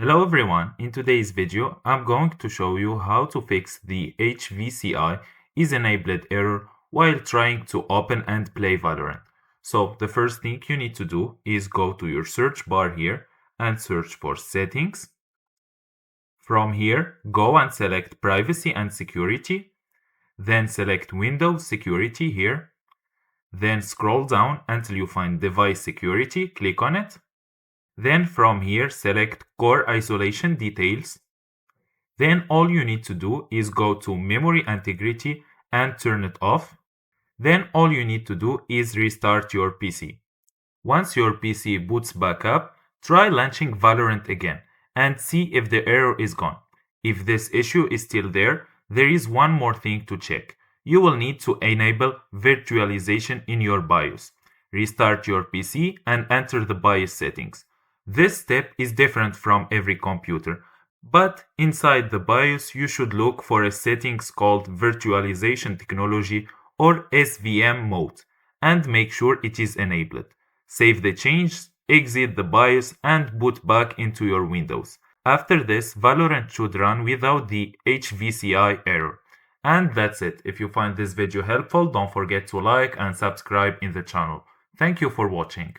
Hello everyone, in today's video I'm going to show you how to fix the HVCI is enabled error while trying to open and play Valorant. So the first thing you need to do is go to your search bar here and search for settings. From here, go and select privacy and security, then select Windows security here, then scroll down until you find device security, click on it. Then from here, select Core Isolation Details. Then all you need to do is go to Memory Integrity and turn it off. Then all you need to do is restart your PC. Once your PC boots back up, try launching Valorant again and see if the error is gone. If this issue is still there, there is one more thing to check. You will need to enable virtualization in your BIOS. Restart your PC and enter the BIOS settings. This step is different from every computer, but inside the BIOS you should look for a settings called Virtualization Technology or SVM mode and make sure it is enabled. Save the changes, exit the BIOS and boot back into your Windows. After this, Valorant should run without the HVCI error. And that's it. If you find this video helpful, don't forget to like and subscribe in the channel. Thank you for watching.